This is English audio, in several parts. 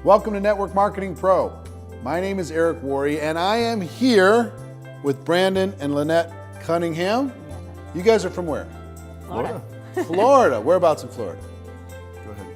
Welcome to Network Marketing Pro. My name is Eric Worre, and I am here with Brandon and Lynette Cunningham. You guys are from where? Florida. Florida. Whereabouts in Florida? Go ahead.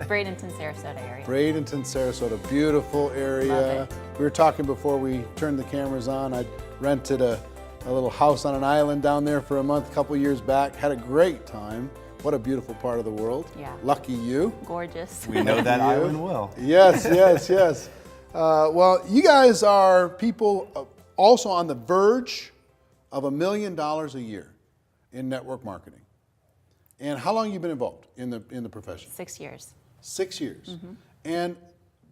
Bradenton, Sarasota area. Bradenton, Sarasota. Beautiful area. Love it. We were talking before we turned the cameras on. I rented a little house on an island down there for a month a couple years back. Had a great time. What a beautiful part of the world. Yeah. Lucky you. Gorgeous. We know that island well. Yes, yes, yes. Well, you guys are people also on the verge of $1 million a year in network marketing. And how long have you been involved in the profession? 6 years. 6 years. Mm-hmm. And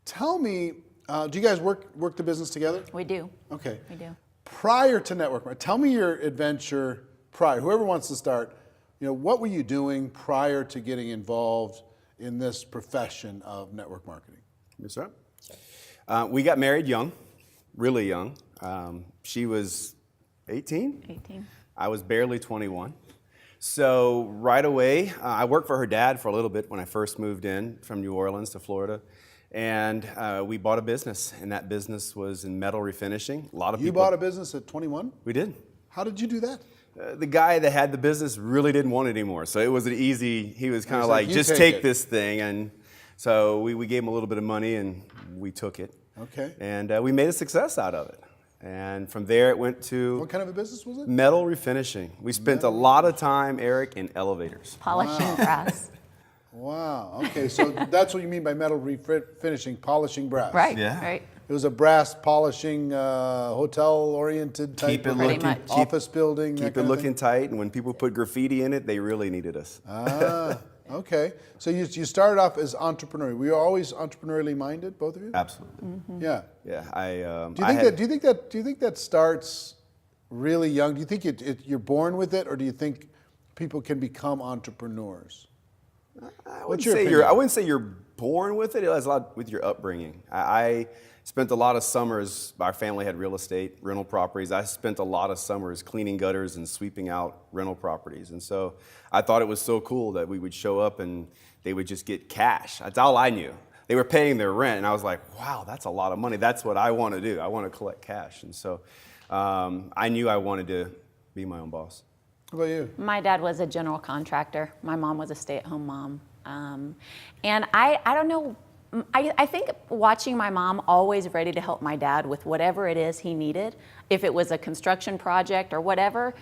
tell me, do you guys work the business together? We do. Okay. We do. Prior to network marketing, tell me your adventure prior. Whoever wants to start, what were you doing prior to getting involved in this profession of network marketing? Yes, sir. We got married young, really young. She was 18. 18. I was barely 21. So right away, I worked for her dad for a little bit when I first moved in from New Orleans to Florida. And we bought a business, and that business was in metal refinishing. A lot of people. You bought a business at 21? We did. How did you do that? The guy that had the business really didn't want it anymore. So it was an easy, he was kind of like, just take this thing. And so we gave him a little bit of money and we took it. Okay. And we made a success out of it. And from there it went to... What kind of a business was it? Metal refinishing. We spent a lot of time, Eric, in elevators. Polishing brass. Wow. Okay, so that's what you mean by metal refinishing, polishing brass. Right. Yeah. Right. It was a brass polishing, hotel-oriented type Keep it of looking, office building. Keep it looking tight, and when people put graffiti in it, they really needed us. Ah, okay. So you started off as entrepreneurial. Were you always entrepreneurially minded, both of you? Absolutely. Mm-hmm. Yeah. Yeah. Do you think that starts really young? Do you think you're born with it, or do you think people can become entrepreneurs? I What's your opinion? I wouldn't say you're born with it. It has a lot with your upbringing. I spent a lot of summers, our family had real estate, rental properties. I spent a lot of summers cleaning gutters and sweeping out rental properties. And so I thought it was so cool that we would show up and they would just get cash. That's all I knew. They were paying their rent, and I was like, wow, that's a lot of money. That's what I want to do. I want to collect cash. And so I knew I wanted to be my own boss. How about you? My dad was a general contractor. My mom was a stay-at-home mom. And I don't know, I think watching my mom always ready to help my dad with whatever it is he needed, if it was a construction project or whatever,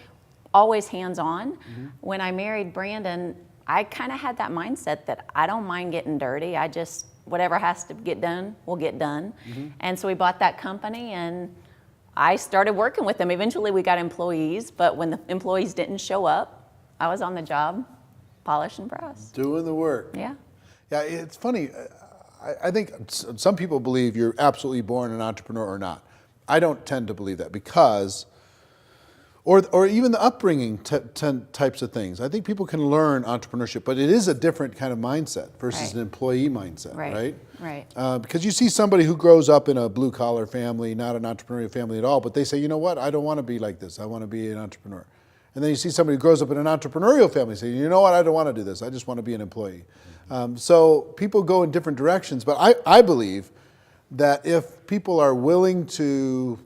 always hands-on. Mm-hmm. When I married Brandon, I kind of had that mindset that I don't mind getting dirty. I just, whatever has to get done, will get done. Mm-hmm. And so we bought that company, and I started working with them. Eventually we got employees, but when the employees didn't show up, I was on the job, polishing brass. Doing the work. Yeah. Yeah, it's funny. I think some people believe you're absolutely born an entrepreneur or not. I don't tend to believe that because, or even the upbringing types of things. I think people can learn entrepreneurship, but it is a different kind of mindset versus an employee mindset, right? Right. Because you see somebody who grows up in a blue-collar family, not an entrepreneurial family at all, but they say, you know what, I don't want to be like this. I want to be an entrepreneur. And then you see somebody who grows up in an entrepreneurial family say, you know what, I don't want to do this. I just want to be an employee. So people go in different directions, but I believe that if people are willing to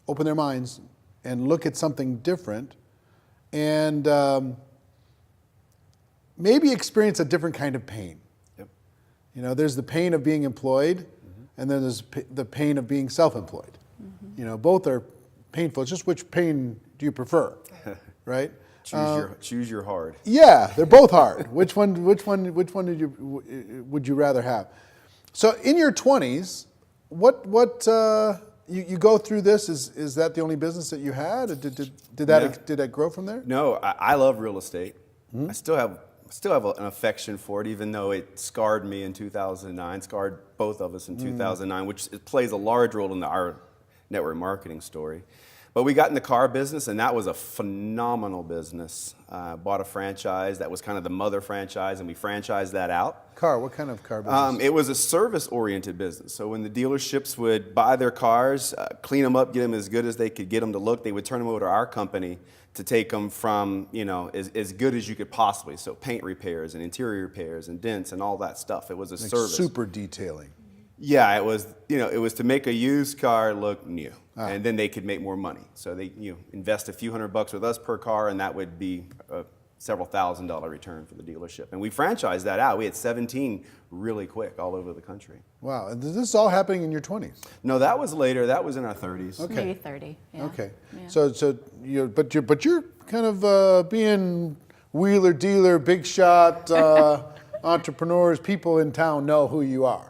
open their minds and look at something different and maybe experience a different kind of pain. Yep. There's the pain of being employed, and then there's the pain of being self-employed. Mm-hmm. Both are painful. It's just which pain do you prefer, right? Choose your hard. Yeah, they're both hard. Which one would you rather have? So in your 20s, what you go through this? Is that the only business that you had? Or did that grow from there? No, I love real estate. Mm-hmm. I still have an affection for it, even though it scarred me in 2009, scarred both of us in 2009, which it plays a large role in our network marketing story. But we got in the car business, and that was a phenomenal business. Bought a franchise that was kind of the mother franchise, and we franchised that out. What kind of car business? It was a service-oriented business. So when the dealerships would buy their cars, clean them up, get them as good as they could get them to look, they would turn them over to our company to take them from, as good as you could possibly. So paint repairs and interior repairs and dents and all that stuff. It was a service. Super detailing. Yeah, it was, it was to make a used car look new. And then they could make more money. So they, invest a few $100 with us per car, and that would be a several $1,000 return for the dealership. And we franchised that out. We had 17 really quick all over the country. Wow. And this is all happening in your 20s? No, that was later. That was in our 30s. Okay. Maybe 30. Yeah. Okay. Yeah. So you're kind of being wheeler dealer, big shot entrepreneurs. People in town know who you are.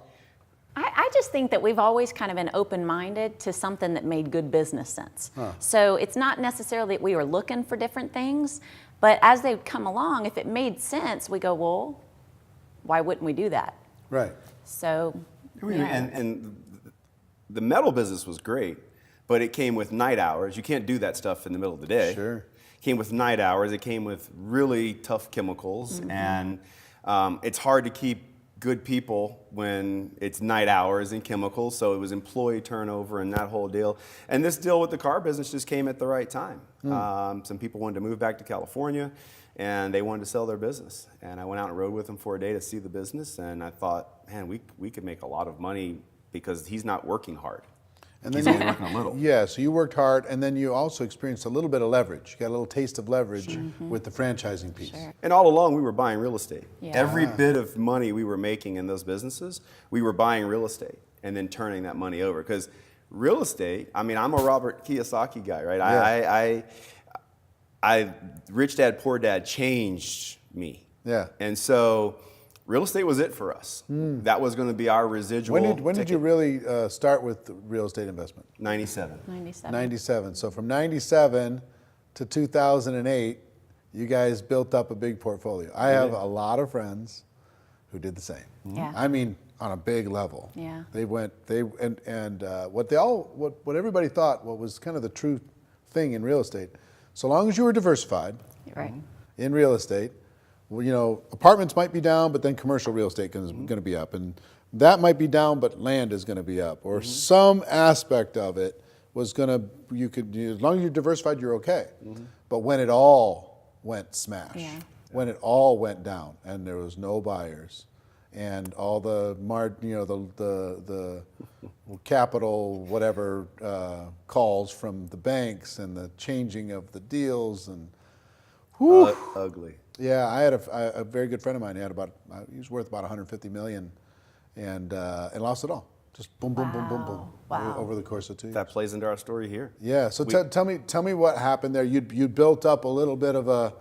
I just think that we've always kind of been open-minded to something that made good business sense. So it's not necessarily that we were looking for different things, but as they come along, if it made sense, we go, well, why wouldn't we do that? Right. So, yeah. And the metal business was great, but it came with night hours. You can't do that stuff in the middle of the day. Sure. It came with night hours. It came with really tough chemicals, and it's hard to keep good people when it's night hours and chemicals, so it was employee turnover and that whole deal. And this deal with the car business just came at the right time. Some people wanted to move back to California, and they wanted to sell their business. And I went out and rode with them for a day to see the business, and I thought, man, we could make a lot of money because he's not working hard. And He's then only working a little. Yeah, so you worked hard, and then you also experienced a little bit of leverage. You got a little taste of leverage with the franchising piece. Sure. And all along, we were buying real estate. Yeah. Every bit of money we were making in those businesses, we were buying real estate and then turning that money over. Because real estate, I mean, I'm a Robert Kiyosaki guy, right? Yeah. I Rich Dad, Poor Dad changed me. Yeah. And so real estate was it for us. That was going to be our residual. When did you really start with real estate investment? 97. 97. 97. So from 97 to 2008, you guys built up a big portfolio. I have a lot of friends who did the same. Yeah. I mean, on a big level. Yeah. What everybody thought, what was kind of the true thing in real estate, so long as you were diversified Right. in real estate, well, apartments might be down, but then commercial real estate is going to be up, and that might be down, but land is going to be up, or some aspect of it was going to. As long as you're diversified, you're okay. But when it all went smash, when it all went down, and there was no buyers, and all the the capital whatever calls from the banks and the changing of the deals and. Ugly. Yeah, I had a very good friend of mine. He was worth about 150 million, and lost it all. Just boom, boom, boom, boom, boom, Wow. over the course of 2 years. That plays into our story here. Yeah. So tell me what happened there. You built up a little bit of a.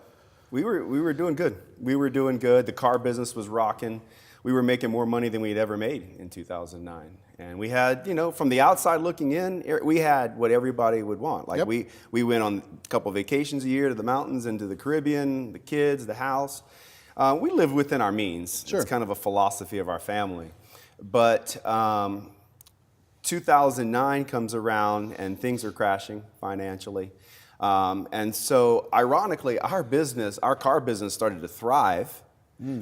We were doing good. We were doing good. The car business was rocking. We were making more money than we'd ever made in 2009. And we had, from the outside looking in, we had what everybody would want. Like we went on a couple vacations a year to the mountains and to the Caribbean, the kids, the house. We lived within our means. Sure. It's kind of a philosophy of our family. But 2009 comes around and things are crashing financially. And so ironically, our car business started to thrive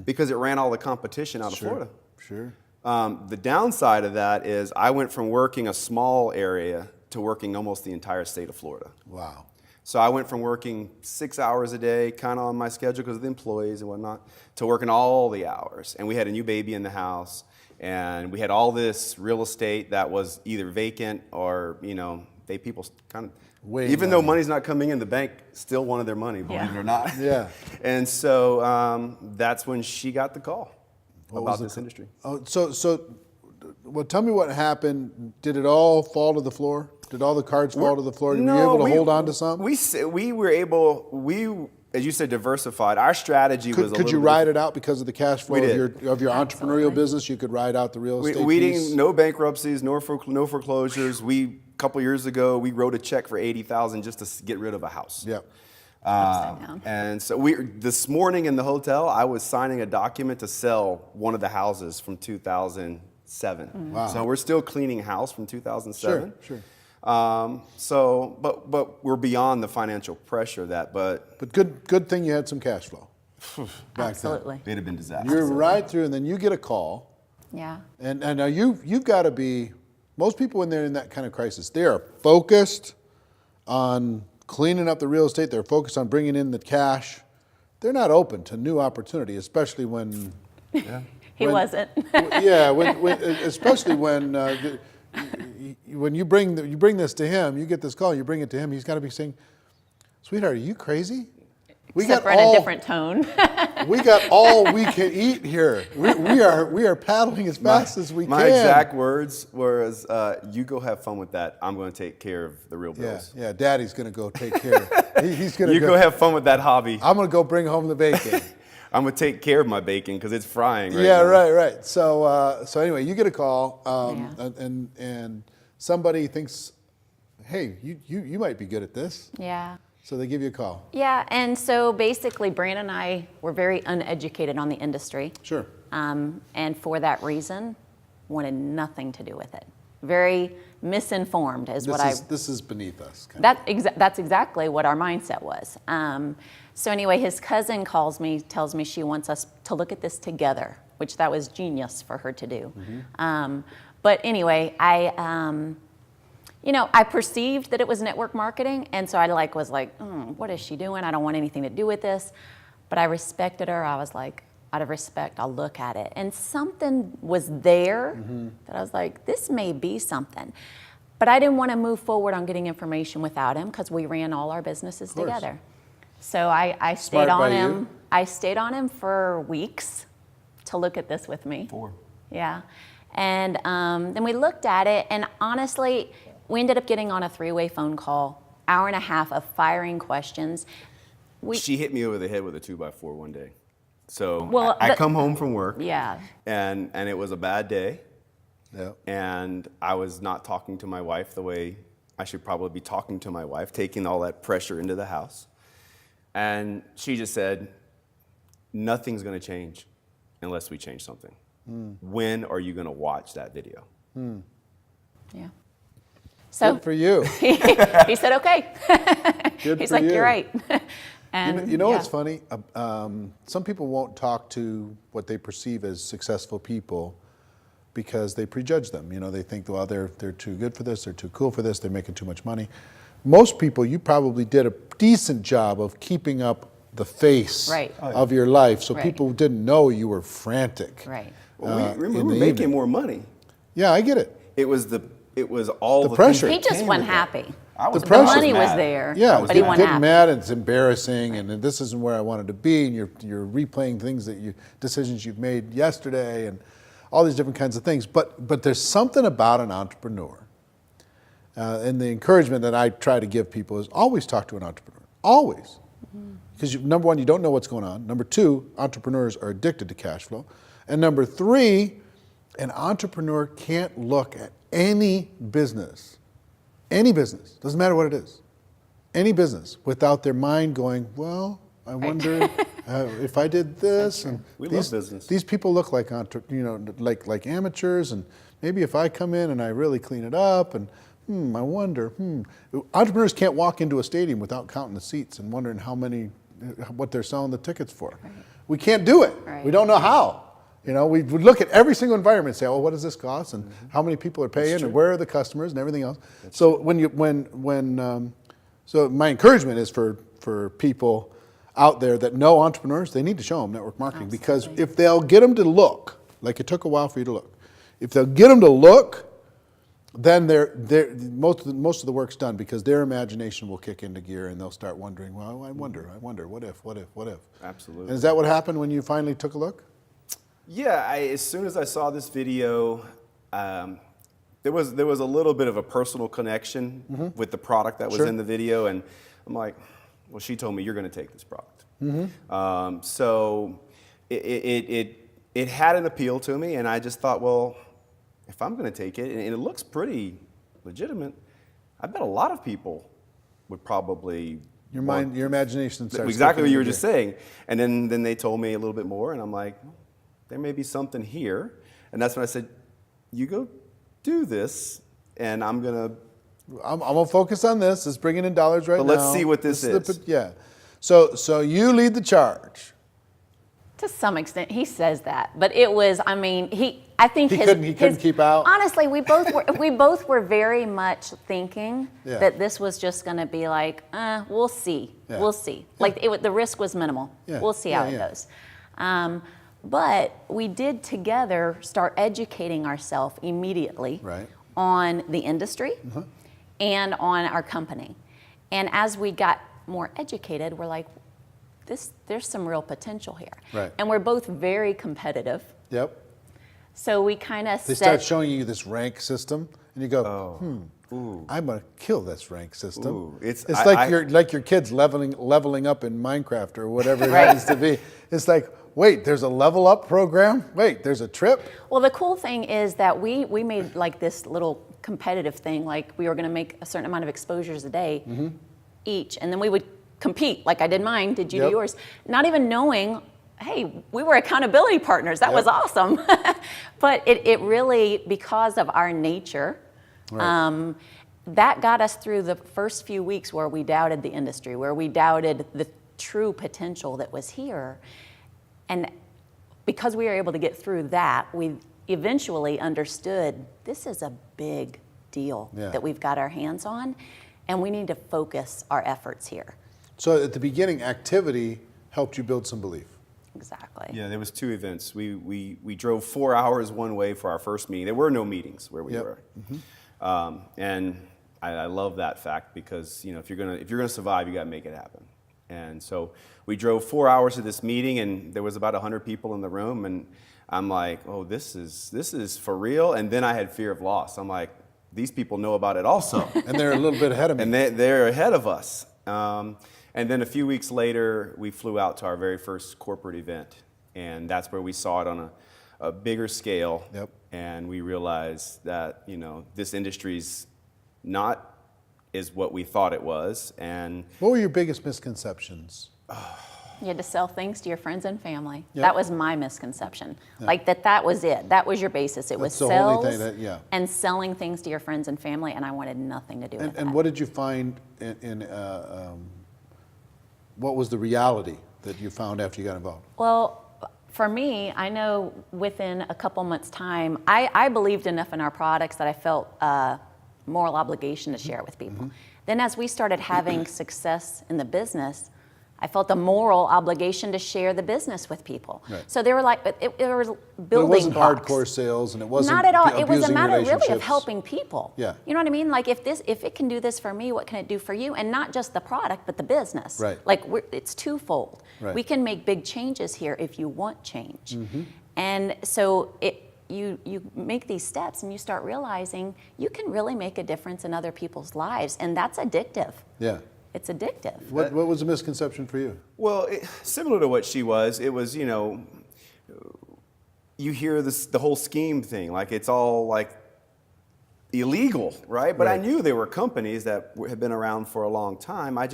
because it ran all the competition out of Florida. Sure. The downside of that is I went from working a small area to working almost the entire state of Florida. Wow. So I went from working 6 hours a day, kind of on my schedule because of the employees and whatnot, to working all the hours. And we had a new baby in the house, and we had all this real estate that was either vacant or, people kind of, even though money's not coming in, the bank still wanted their money, believe it or not. Yeah. And so that's when she got the call about this industry. Oh, well, tell me what happened. Did it all fall to the floor? Did all the cards fall to the floor? Were you able to hold on to some? We were able, as you said, diversified. Our strategy was a little Could you ride it out because of the cash flow of your entrepreneurial business? You could ride out the real estate we piece? didn't, no bankruptcies, no foreclosures. A couple years ago, we wrote a check for $80,000 just to get rid of a house. Yep. And so this morning in the hotel, I was signing a document to sell one of the houses from 2007. Wow. So we're still cleaning house from 2007. Sure. But we're beyond the financial pressure of that. But But good thing you had some cash flow. Back Absolutely. it'd have been disaster. You're right through, and then you get a call, Yeah. and now you've got to be. Most people when they're in that kind of crisis, they are focused on cleaning up the real estate. They're focused on bringing in the cash. They're not open to new opportunity, especially when. He wasn't. Yeah, especially when you bring this to him, you get this call, you bring it to him. He's got to be saying, "Sweetheart, are you crazy? Except for in a different tone. We got all we can eat here. We are paddling as fast as we can." My exact words was, "You go have fun with that. I'm going to take care of the real bills." Yeah. Daddy's going to go take care. He's going to You go have fun with that hobby. I'm going to go bring home the bacon. I'm going to take care of my bacon because it's frying right Yeah, now. right. So anyway, you get a call, and somebody thinks, "Hey, you might be good at this." Yeah. So they give you a call. Yeah, and so basically, Brandon and I were very uneducated on the industry. Sure. And for that reason, wanted nothing to do with it. Very misinformed is what I. This is beneath us. That's exactly what our mindset was. So anyway, his cousin calls me, tells me she wants us to look at this together, which that was genius for her to do. But anyway, I perceived that it was network marketing, and so I was like, what is she doing? I don't want anything to do with this. But I respected her. I was like, out of respect, I'll look at it. And something was there that I was like, this may be something. But I didn't want to move forward on getting information without him because we ran all our businesses together. So I stayed on him. I stayed on him for weeks to look at this with me. 4. Yeah. And then we looked at it, and honestly, we ended up getting on a 3-way phone call, hour and a half of firing questions. She hit me over the head with a 2x4 one day. So Well, I come home from work. Yeah. And it was a bad day. Yeah. And I was not talking to my wife the way I should probably be talking to my wife, taking all that pressure into the house. And she just said, nothing's going to change unless we change something. When are you going to watch that video? Yeah. So Good for you. he said, okay. Good He's for like, you. you're right. And You know yeah. what's funny? Some people won't talk to what they perceive as successful people because they prejudge them. They think, well, they're too good for this, they're too cool for this, they're making too much money. Most people, you probably did a decent job of keeping up the face of your life, so people didn't know you were frantic. Right. Well, we were in the making evening. more money. Yeah, I get it. It was all The the pressure. things He that just came wasn't with that. happy. I was The pressure. The money was mad. there, Yeah, but he wasn't getting happy. mad and it's embarrassing, and this isn't where I wanted to be, and you're replaying things decisions you've made yesterday, and all these different kinds of things. But there's something about an entrepreneur, and the encouragement that I try to give people is always talk to an entrepreneur, always, because number one, you don't know what's going on. Number two, entrepreneurs are addicted to cash flow, and number three, an entrepreneur can't look at any business, doesn't matter what it is, any business, without their mind going, well, I wonder if I did this, and We love business. These people look like like amateurs, and maybe if I come in and I really clean it up, and I wonder. Entrepreneurs can't walk into a stadium without counting the seats and wondering what they're selling the tickets for. Right. We can't do it. Right. We don't know how. We would look at every single environment and say, "Oh, what does this cost? And how many people are paying? And where are the customers? And everything else." So so my encouragement is for people out there that know entrepreneurs, they need to show them network marketing because if they'll get them to look, like it took a while for you to look, if they'll get them to look, then most of the work's done because their imagination will kick into gear and they'll start wondering, well, I wonder, what if? Absolutely. And is that what happened when you finally took a look? Yeah, as soon as I saw this video, there was a little bit of a personal connection with the product that was in the video, and I'm like, well, she told me you're going to take this product. So it had an appeal to me, and I just thought, well, if I'm going to take it, and it looks pretty legitimate, I bet a lot of people would probably Your imagination starts exactly what kicking you were into just gear. saying, and then they told me a little bit more, and I'm like, there may be something here, and that's when I said, you go do this, and I'm gonna I'm gonna focus on this. It's bringing in dollars right But now. let's see what this is. Yeah. So you lead the charge. To some extent, he says that, but it was. I mean, I think He couldn't keep out? Honestly, we both were very much thinking Yeah. that this was just going to be like, we'll see, Yeah. we'll see. Yeah. Like the risk was minimal. Yeah. We'll see Yeah, how it yeah. goes. But we did together start educating ourselves immediately Right. on the industry and on our company. And as we got more educated, we're like, there's some real potential here. Right. And we're both very competitive. Yep. So we kind of They start showing you this rank system, and you go, I'm gonna kill this rank system. Ooh, It's like your kids leveling up in Minecraft or whatever it happens to be. It's like, wait, there's a level up program? Wait, there's a trip? Well, the cool thing is that we made like this little competitive thing, like we were going to make a certain amount of exposures a day each, and then we would compete, like I did mine, did you do Yep. yours? Not even knowing, hey, we were accountability partners. That was awesome. But it really, because of our nature, Right. that got us through the first few weeks where we doubted the industry, where we doubted the true potential that was here. And because we were able to get through that, we eventually understood this is a big deal Yeah. that we've got our hands on, and we need to focus our efforts here. So at the beginning, activity helped you build some belief. Exactly. Yeah, there was 2 events. We drove 4 hours one way for our first meeting. There were no meetings where we Yep. were, and I love that fact because if you're gonna survive, you got to make it happen. And so we drove 4 hours to this meeting, and there was about 100 people in the room, and I'm like, oh, this is for real. And then I had fear of loss. I'm like, these people know about it also, And they're a little bit ahead of me. and they're ahead of us. And then a few weeks later, we flew out to our very first corporate event, and that's where we saw it on a bigger scale. Yep. And we realized that this industry's not is what we thought it was. And What were your biggest misconceptions? You had to sell things to your friends and family. Yep. That was my misconception. Like that was it. That was your basis. It was That's the only sales thing that- and selling things to your friends and family, and I wanted nothing to do with that. And what did you find what was the reality that you found after you got involved? Well, for me, I know within a couple months' time, I believed enough in our products that I felt a moral obligation to share it with people. Then as we started having success in the business, I felt a moral obligation to share the business with people. Right. So they were like, it was building But it wasn't blocks. hardcore sales, and it wasn't Not at all. It was a abusing matter really of relationships. helping people. Yeah. You know what I mean? Like if it can do this for me, what can it do for you? And not just the product, but the business. Right. Like it's twofold. Right. We can make big changes here if you want change. And so you make these steps and you start realizing you can really make a difference in other people's lives, and that's addictive. Yeah. It's addictive. What was a misconception for you? well, similar to what she was, it was you hear the whole scheme thing, like it's all like illegal, right? But I Right. knew there were companies that had been around for a long time. I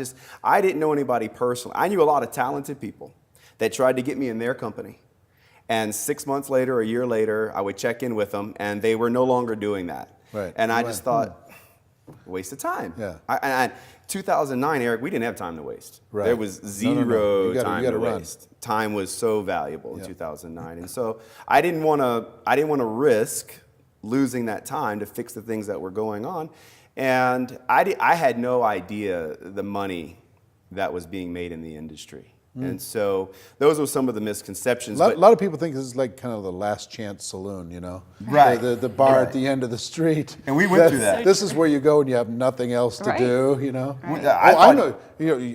didn't know anybody personally. I knew a lot of talented people that tried to get me in their company. And 6 months later, a year later, I would check in with them, and they were no longer doing that. Right. And I Right. just thought, waste of time. Yeah. And 2009, Eric, we didn't have time to waste. Right. There was No, zero no, no. You time gotta to run. waste. Time was so valuable in Yeah. 2009, and so I didn't want to risk losing that time to fix the things that were going on, and I had no idea the money that was being made in the industry. And so those were some of the misconceptions. A but- lot of people think this is like kind of the last chance saloon, you know? Right. The bar Right. at the end of the street. And we went through that. This is where you go and you have nothing else to Right. do, you know? Right.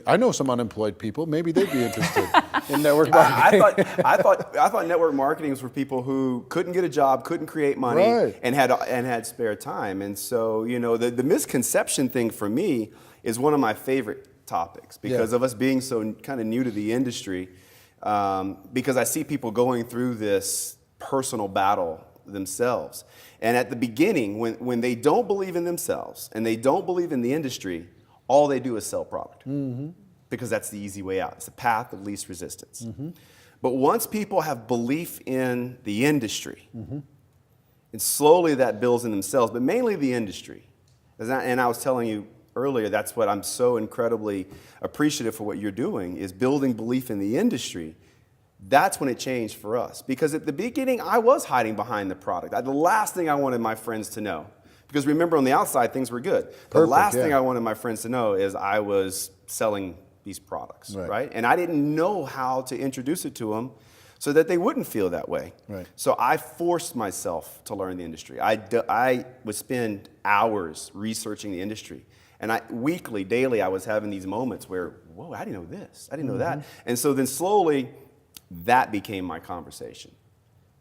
I know some unemployed people. Maybe they'd be interested in network I marketing. thought network marketing was for people who couldn't get a job, couldn't create money, Right. and had spare time. And so, the misconception thing for me is one of my favorite topics because Yeah. of us being so kind of new to the industry. Because I see people going through this personal battle themselves. And at the beginning, when they don't believe in themselves and they don't believe in the industry, all they do is sell product. Because that's the easy way out. It's the path of least resistance. But once people have belief in the industry, and slowly that builds in themselves, but mainly the industry, And I was telling you earlier, that's what I'm so incredibly appreciative for what you're doing, is building belief in the industry. That's when it changed for us. Because at the beginning, I was hiding behind the product. The last thing I wanted my friends to know, because remember, on the outside, things were good. The last thing I wanted my friends to know is I was selling these products, right? And I didn't know how to introduce it to them so that they wouldn't feel that way. Right. So I forced myself to learn the industry. I would spend hours researching the industry. And weekly, daily, I was having these moments where, whoa, I didn't know this, I didn't know that. And so then slowly, that became my conversation.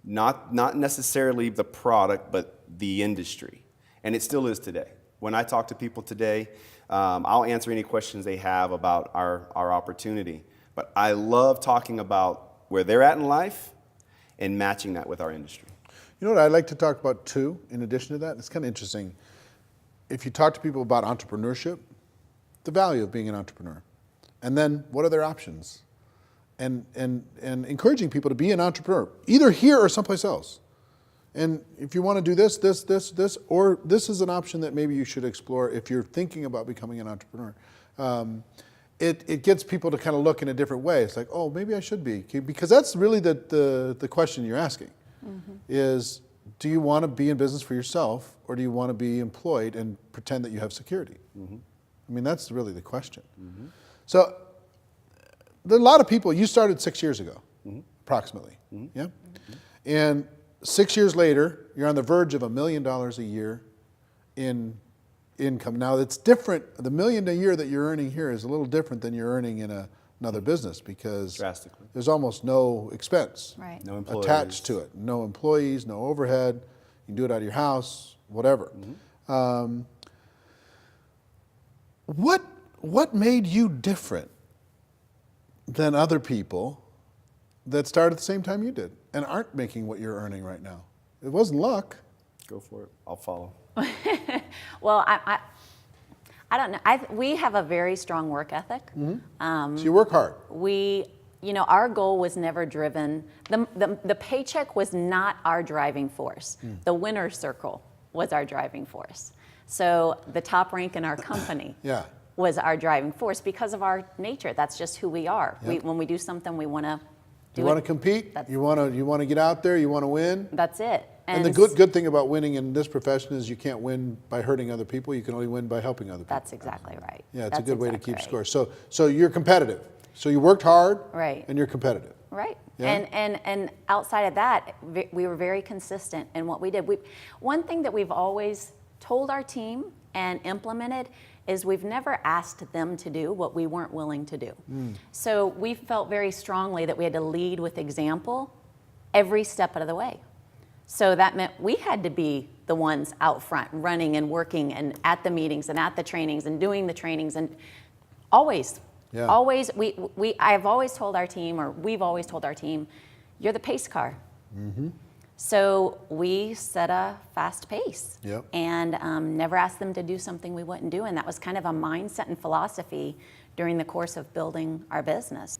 Not necessarily the product, but the industry. And it still is today. When I talk to people today, I'll answer any questions they have about our opportunity. But I love talking about where they're at in life and matching that with our industry. You know what I'd like to talk about too, in addition to that? It's kind of interesting. If you talk to people about entrepreneurship, the value of being an entrepreneur, and then what are their options? And encouraging people to be an entrepreneur, either here or someplace else. And if you want to do this, or this is an option that maybe you should explore if you're thinking about becoming an entrepreneur. It gets people to kind of look in a different way. It's like, oh, maybe I should be. Because that's really the question you're asking, is do you want to be in business for yourself, or do you want to be employed and pretend that you have security? I mean, that's really the question. So there are a lot of people, you started 6 years ago, approximately, yeah? And 6 years later, you're on the verge of $1 million a year in income. Now, it's different. The $1 million a year that you're earning here is a little different than you're earning in another business, because Drastically. there's almost no expense No employees attached to it. No employees, no overhead. You can do it out of your house, whatever. What made you different than other people that started at the same time you did and aren't making what you're earning right now? It wasn't luck. Go for it. I'll follow. Well, I don't know. We have a very strong work ethic. So you work hard. Our goal was never driven. The paycheck was not our driving force. The winner's circle was our driving force. So the top rank in our company was our driving force because of our nature. That's just who we are. When we do something, we want to do it. You want to compete. You want to get out there. You want to win. That's it. And the good thing about winning in this profession is you can't win by hurting other people. You can only win by helping other people. That's exactly right. Yeah, it's a good way to keep score. So you're competitive. So you worked hard. Right. And you're competitive. Right. Yeah? And outside of that, we were very consistent in what we did. One thing that we've always told our team and implemented is we've never asked them to do what we weren't willing to do. So we felt very strongly that we had to lead with example every step of the way. So that meant we had to be the ones out front running and working and at the meetings and at the trainings and doing the trainings, and always, I've always told our team, or we've always told our team, you're the pace car. So we set a fast pace and never asked them to do something we wouldn't do. And that was kind of a mindset and philosophy during the course of building our business.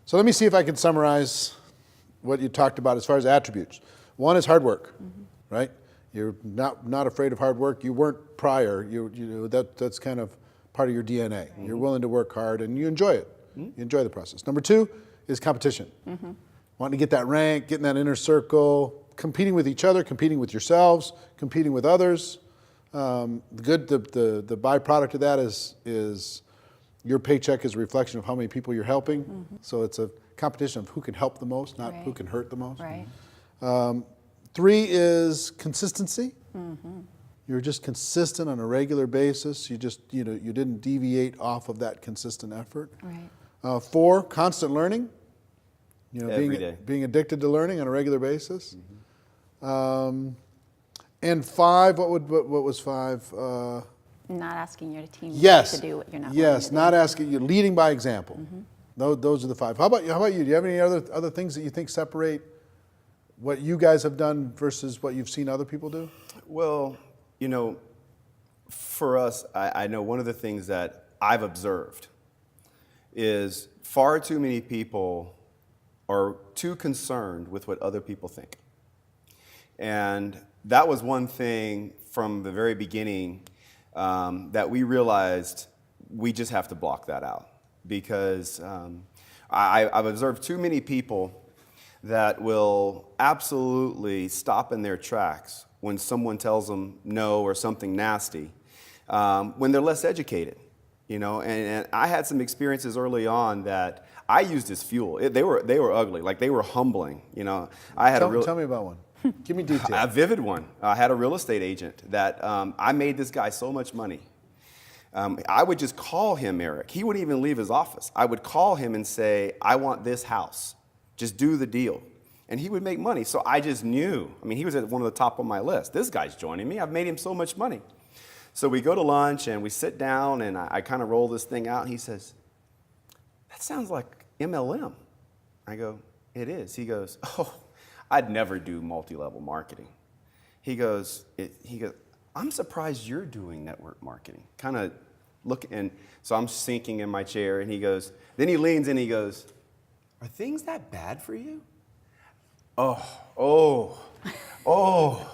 So let me see if I can summarize what you talked about as far as attributes. One is hard work, right? You're not afraid of hard work. You weren't prior. That's kind of part of your DNA. You're willing to work hard and you enjoy it. You enjoy the process. Number two is competition. Wanting to get that rank, getting that inner circle, competing with each other, competing with yourselves, competing with others. The byproduct of that is your paycheck is a reflection of how many people you're helping. So it's a competition of who can help the most, not who can hurt the most. Right. Three is consistency. You're just consistent on a regular basis. You didn't deviate off of that consistent effort. Right. Four, constant learning. Every day. Being addicted to learning on a regular basis. And five, what was five? Not asking your team Yes. to do what you're not. Yes, not asking you, leading by example. Those are the five. How about you? Do you have any other things that you think separate what you guys have done versus what you've seen other people do? Well, for us, I know one of the things that I've observed is far too many people are too concerned with what other people think. And that was one thing from the very beginning that we realized we just have to block that out. Because I've observed too many people that will absolutely stop in their tracks when someone tells them no or something nasty, when they're less educated. And I had some experiences early on that I used as fuel. They were ugly, like they were humbling. I had Tell me about one. Give me details. a vivid one. I had a real estate agent that I made this guy so much money. I would just call him, Eric. He wouldn't even leave his office. I would call him and say, I want this house. Just do the deal. And he would make money. So I just knew. I mean, he was at one of the top on my list. This guy's joining me. I've made him so much money. So we go to lunch and we sit down and I kind of roll this thing out. And he says, that sounds like MLM. I go, it is. He goes, oh, I'd never do multi-level marketing. He goes, I'm surprised you're doing network marketing. Kind of look, and so I'm sinking in my chair, and he goes, then he leans in, and he goes, are things that bad for you? Oh,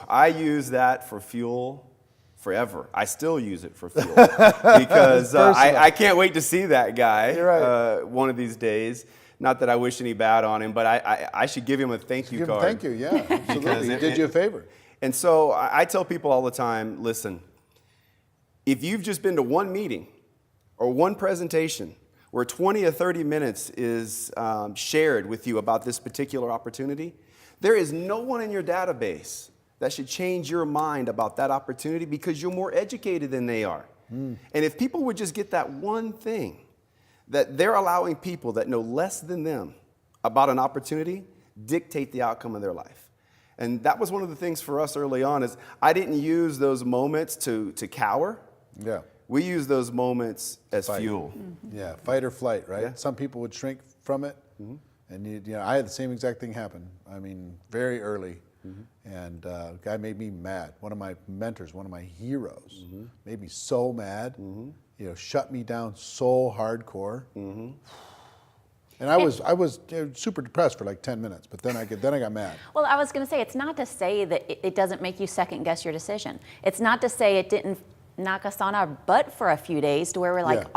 I use that for fuel forever. I still use it for fuel because I can't wait to see that guy one of these days. Not that I wish any bad on him, but I should give him a thank you card. Thank you, yeah, absolutely. He did you a favor. And so I tell people all the time, listen, if you've just been to one meeting or one presentation where 20 or 30 minutes is shared with you about this particular opportunity, there is no one in your database that should change your mind about that opportunity because you're more educated than they are. And if people would just get that one thing, that they're allowing people that know less than them about an opportunity dictate the outcome of their life. And that was one of the things for us early on is I didn't use those moments to cower. Yeah. We use those moments as fuel. Yeah, fight or flight, right? Yeah. Some people would shrink from it. And I had the same exact thing happen. I mean, very early. And a guy made me mad. One of my mentors, one of my heroes, made me so mad. Shut me down so hardcore. And I was super depressed for like 10 minutes, but then I got mad. Well, I was going to say, it's not to say that it doesn't make you second guess your decision. It's not to say it didn't knock us on our butt for a few days to where we're like,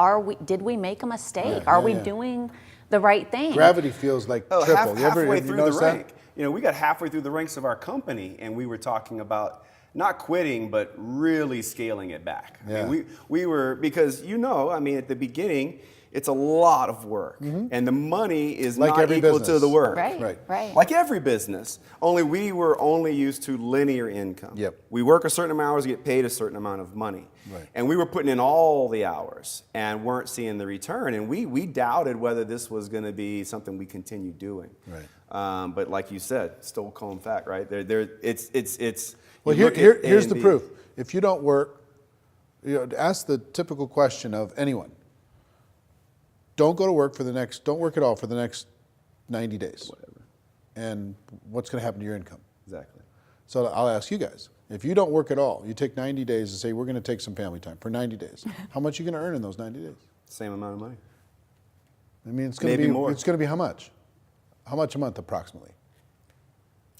did we make a mistake? Are we doing the right thing? Gravity feels like triple. Halfway through the rank. That? We got halfway through the ranks of our company, and we were talking about not quitting, but really scaling it back. Yeah. I mean, we were, because at the beginning, it's a lot of work, and the money is like not equal business. to the work. Right. Like every business, only we were only used to linear income. Yep. We work a certain amount of hours, get paid a certain amount of money. Right. And we were putting in all the hours and weren't seeing the return. And we doubted whether this was going to be something we continued doing. Right. But like you said, still cold fact, right? It's. Well, here's the proof. If you don't work, ask the typical question of anyone. Don't go to work don't work at all for the next 90 days. Whatever. And what's going to happen to your income? Exactly. So I'll ask you guys. If you don't work at all, you take 90 days and say, we're going to take some family time for 90 days. How much are you going to earn in those 90 days? Same amount of money. I mean, it's going to be more. It's going to be how much? How much a month approximately?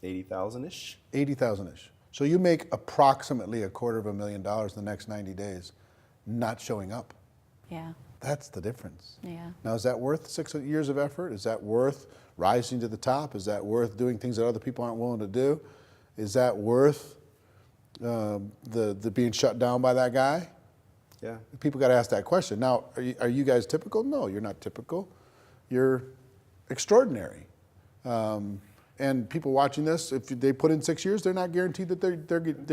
80,000-ish. 80,000-ish. So you make approximately $250,000 in the next 90 days not showing up. Yeah. That's the difference. Yeah. Now, is that worth 6 years of effort? Is that worth rising to the top? Is that worth doing things that other people aren't willing to do? Is that worth the being shut down by that guy? Yeah. People got to ask that question. Now, are you guys typical? No, you're not typical. You're extraordinary. And people watching this, if they put in 6 years, they're not guaranteed that they're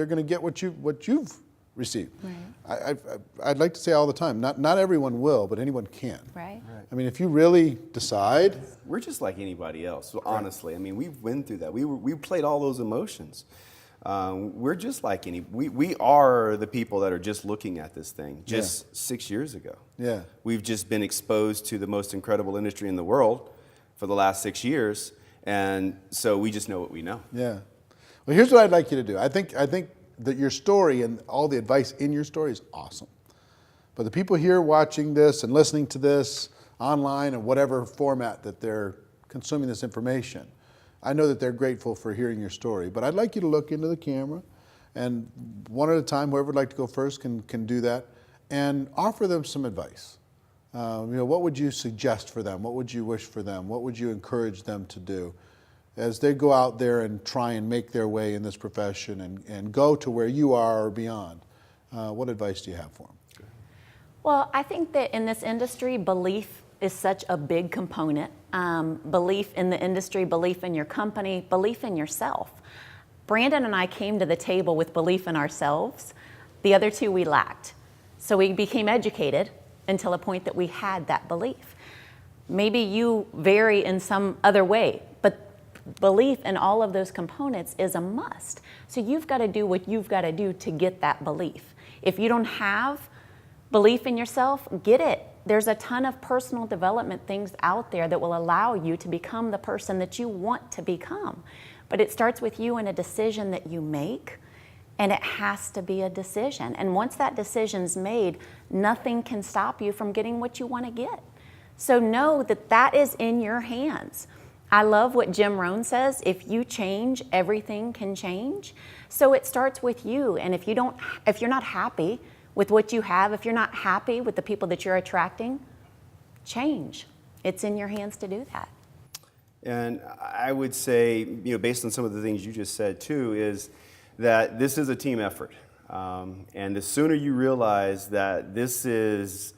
going to get what you've received. Right. I'd like to say all the time, not everyone will, but anyone can. Right. I mean, if you really decide. We're just like anybody else, so honestly. I mean, we've been through that. We played all those emotions. We're just like we are the people that are just looking at this thing just 6 years ago. Yeah. We've just been exposed to the most incredible industry in the world for the last 6 years, and so we just know what we know. Yeah. Well, here's what I'd like you to do. I think that your story and all the advice in your story is awesome. But the people here watching this and listening to this online or whatever format that they're consuming this information, I know that they're grateful for hearing your story. But I'd like you to look into the camera And one at a time, whoever would like to go first can do that, and offer them some advice. What would you suggest for them? What would you wish for them? What would you encourage them to do as they go out there and try and make their way in this profession and go to where you are or beyond? What advice do you have for them? Well, I think that in this industry, belief is such a big component. Belief in the industry, belief in your company, belief in yourself. Brandon and I came to the table with belief in ourselves. The other two we lacked. So we became educated until a point that we had that belief. Maybe you vary in some other way, but belief in all of those components is a must. So you've got to do what you've got to do to get that belief. If you don't have belief in yourself, get it. There's a ton of personal development things out there that will allow you to become the person that you want to become. But it starts with you and a decision that you make, and it has to be a decision. And once that decision's made, nothing can stop you from getting what you want to get. So know that that is in your hands. I love what Jim Rohn says, if you change, everything can change. So it starts with you, and if you're not happy with what you have, if you're not happy with the people that you're attracting, change. It's in your hands to do that. And I would say, based on some of the things you just said too, is that this is a team effort. And the sooner you realize that this is,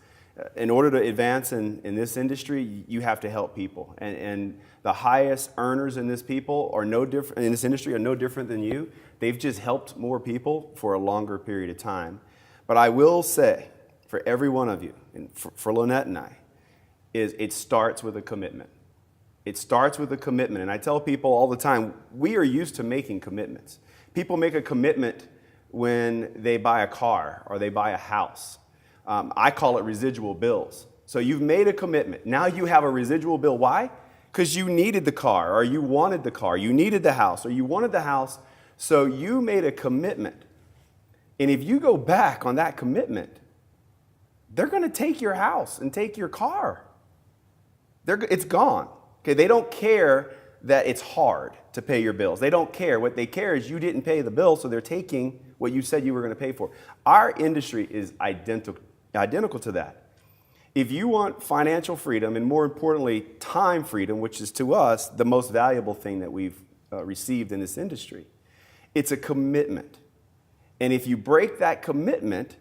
in order to advance in this industry, you have to help people. And the highest earners in this industry are no different than you. They've just helped more people for a longer period of time. But I will say, for every one of you, and for Lynette and I, it starts with a commitment. It starts with a commitment. And I tell people all the time, we are used to making commitments. People make a commitment when they buy a car or they buy a house. I call it residual bills. So you've made a commitment. Now you have a residual bill. Why? Because you needed the car, or you wanted the car. You needed the house, or you wanted the house. So you made a commitment. And if you go back on that commitment, they're going to take your house and take your car. It's gone. Okay, they don't care that it's hard to pay your bills. They don't care. What they care is you didn't pay the bill, so they're taking what you said you were going to pay for. Our industry is identical to that. If you want financial freedom, and more importantly, time freedom, which is to us the most valuable thing that we've received in this industry, it's a commitment. And if you break that commitment,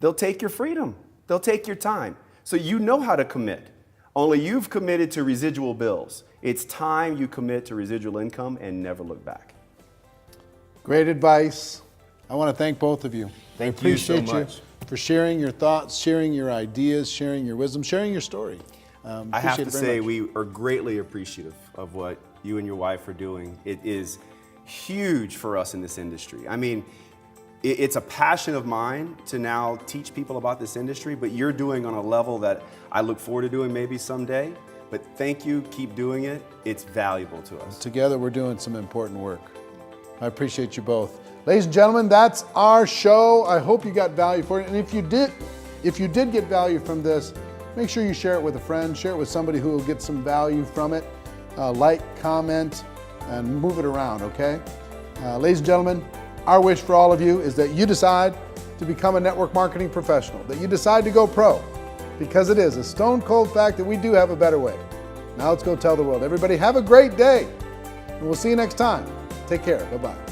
they'll take your freedom. They'll take your time. So you know how to commit. Only you've committed to residual bills. It's time you commit to residual income and never look back. Great advice. I want to thank both of you. Thank you so much. Appreciate you for sharing your thoughts, sharing your ideas, sharing your wisdom, sharing your story. I have to say we are greatly appreciative of what you and your wife are doing. It is huge for us in this industry. I mean, it's a passion of mine to now teach people about this industry, but you're doing on a level that I look forward to doing maybe someday. But thank you, keep doing it. It's valuable to us. Together we're doing some important work. I appreciate you both. Ladies and gentlemen, that's our show. I hope you got value for it. And if you did get value from this, make sure you share it with a friend, share it with somebody who will get some value from it. Like, comment, and move it around, okay? Ladies and gentlemen, our wish for all of you is that you decide to become a network marketing professional, that you decide to go pro, because it is a stone cold fact that we do have a better way. Now let's go tell the world. Everybody have a great day, and we'll see you next time. Take care. Bye-bye.